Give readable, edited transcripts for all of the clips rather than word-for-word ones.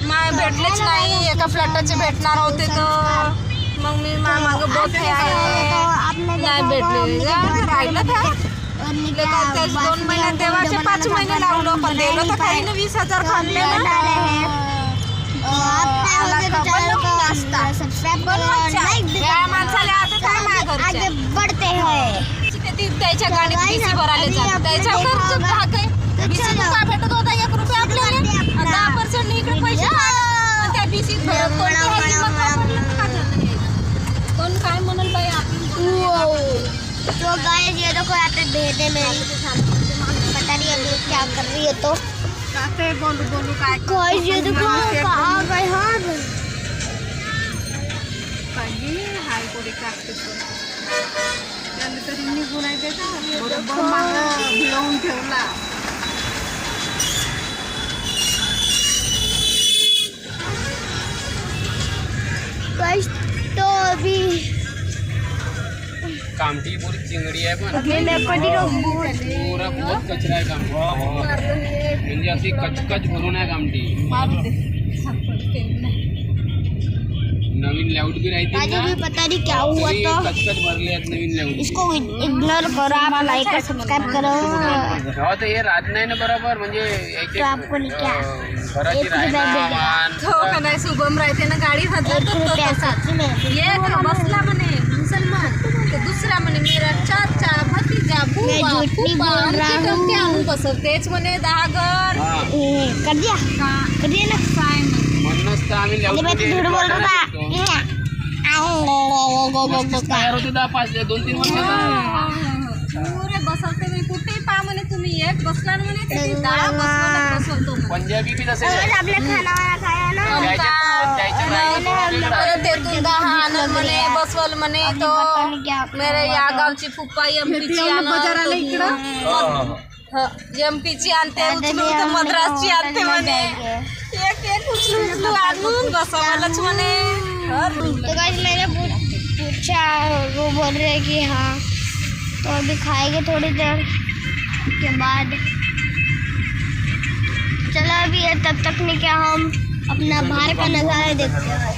माय भेटलेच नाही. एका फ्लॅटाचे भेटणार होते तर मग मी मागं बोट आहे नाही भेटले. राहिलं तर 2 महिन्यात देवाचे 5 महिने लावलो पण दिलं तर काही ना 20,000 खाल्ले माणसाला आता काय मागे त्याच्या गाडीत बीसी भरायला जात त्याच्या खर्च भाग आहे. बीसी का भेटत होता 1 रुपया आपल्याला 10% इकडे पैसे त्या बीसी कोण काय म्हणाल बाई आपण तो गाइस ये देखो यहाँ पे भेड़े मेरी पता नहीं अभी क्या कर रही है तो बोलू काय गाइस ये देखो कहाँ गए हाँ काही हाय कोडी काढते त्याला तरी निघून आहे बरोबर मागं भिवून ठेवला. गाइस तो अभी कामठी पूरी चिंगड़ी है पूरा बहुत कचरा है कामठी म्हणजे अशी कचकच भरून आहे कामठी. नवीन लेआउट भी रहती आज भी पता नहीं क्या हुआ तो कचकच भरले आहेत नवीन लेआउट. इसको इग्नोर करो आप लाइक और सब्सक्राइब करो. हो तर हे राहत नाही ना बरोबर म्हणजे तो आपको क्या घराची राहणार हो का नाही शुभम राहते ना गाडी एक बसला म्हणे मुसलमान तर दुसरा म्हणे मेरा चाचा भतीजा बुवा आणून बसवतेच म्हणे 10 घर कर दिया ना म्हणूनच तर आम्ही तयार होते 2-3 वर्ष पुरे बसवते मी कुठेही पहा म्हणे तुम्ही एक बसला म्हणे त्याची 10 बसवतो पंजाबी बी तसे आपल्या खानावाला खाया ना तेथून 10 आणलं म्हणे बसवलं म्हणे तो मेरे या गावची फुप्पा एमपीची एमपीची आणते उचलून तर मद्रासची आणते म्हणे एक उचलून आणून बसवायलाच म्हणे. तो गाइस मैंने पूछा वो बोल रहे कि हाँ तो अभी खाएंगे थोड़ी देर के बाद. चलो अभी तब तक में क्या हम अपना बाहर का नज़ारा देखते हैं.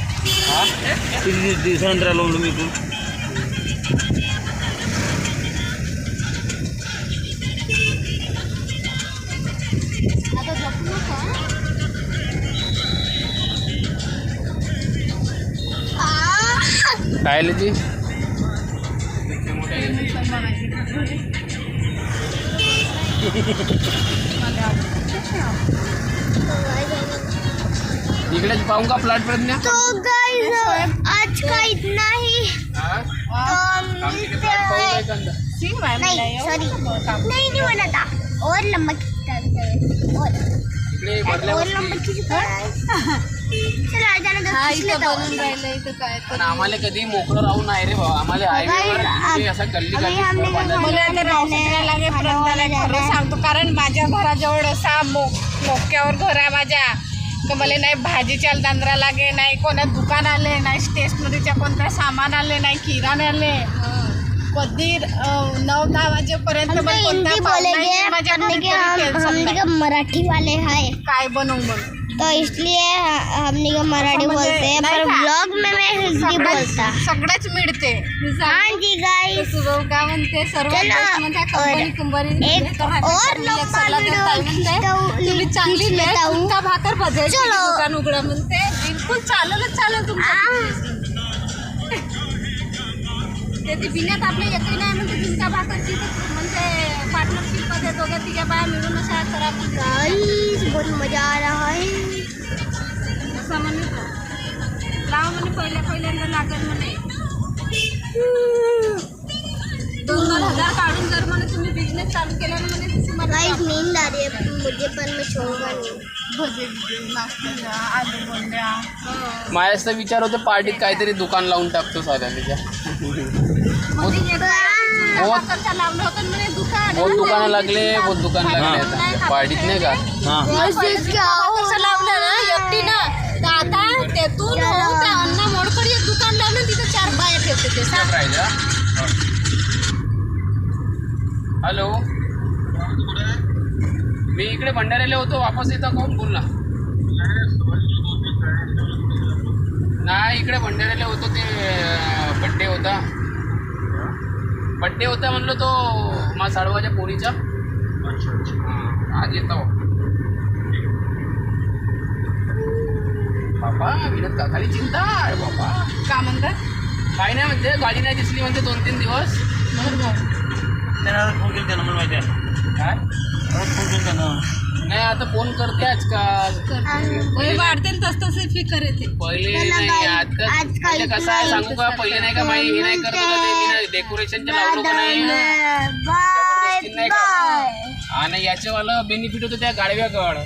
काय जी इकडेच पाहूं का प्लॉट प्रज्ञा. तो गाइस आज का इतना ही. तो मिलते हैं. नहीं सॉरी नहीं बना था और लंबा और लंबा चला जाना काय पण आम्हाला कधी मोकळं राहून नाही रे बाबा. आम्हाला हायवेवर असं गल्ली खरं सांगतो कारण माझ्या घराजवळ असा मोक्यावर घर आहे माझ्या का मला नाही भाजीच्या दांद्रा लागे नाही कोणा दुकान आले नाही स्टेशनरीच्या कोणत्या सामान आले नाही किराणे आले कधी 9-10 वाजेपर्यंत हिंदी बोलेंगे हम मराठी वाले हैं काय बनवू तो इसलिए हमने का मराठी बोलते हैं पर ब्लॉग में मैं हिंदी बोलता. सगळंच मिळते. हाँ जी गाइस काय म्हणते सर्व एक और लंबा वीडियो तुम्ही चांगली झुणका भाकर भजायची दुकान उघडा म्हणते बिलकुल चालेल तुमचं त्याची बिण्यात आपल्या येते नाही म्हणते झुणका भाकरची म्हणजे पार्टनरशिप मध्ये 2-3 बाया मिळून अशा करा. गाइस बहुत मजा आ रहा है. असं म्हणे लाव म्हणे पहिल्यांदा लागत म्हणे 2,000 काढून जर म्हणे तुम्ही बिझनेस चालू केला ना म्हणे गाइस नींद आ रही है मुझे पर मैं सोऊंगा नहीं. भजे नाश्त्याच्या आलू बोंड्या माझ्याच तर विचार होते पार्टीत काहीतरी दुकान लावून टाकतो साध्या बहुत दुकानं लागले बहुत दुकान लागले आता पार्टीत नाही का. कसं लावलं ना एकटी ना तर आता तेथून त्या अण्णा मोडकरी एक दुकान लावलं तिथं 4 बाया ठेवते ते. हॅलो मी इकडे भंडाऱ्याला होतो वापस येता कोण बोल ना. इकडे भंडाऱ्याला होतो ते बड्डे होता म्हणलं तो मा साडवाच्या पोरीचा. आज येतो बाबा. विनोद काकाली चिंता आहे बाबा. का म्हणतात? काय नाही म्हणते, गाडी नाही दिसली म्हणते 2-3 दिवस. फोन केला मला माहिती आहे. काय फोन केला ना. नाही आता फोन करते आजकाल. वाढते तस तसे फिकर येते. पहिले नाही आता म्हणजे कसं आहे सांगू का, पहिले नाही का बाई हे नाही करत होता ते, मी नाही डेकोरेशनच्या लावलो का नाही, बाय जबरदस्ती नाही का. आणि याच्यावालं बेनिफिट होतं त्या गाडव्याकड.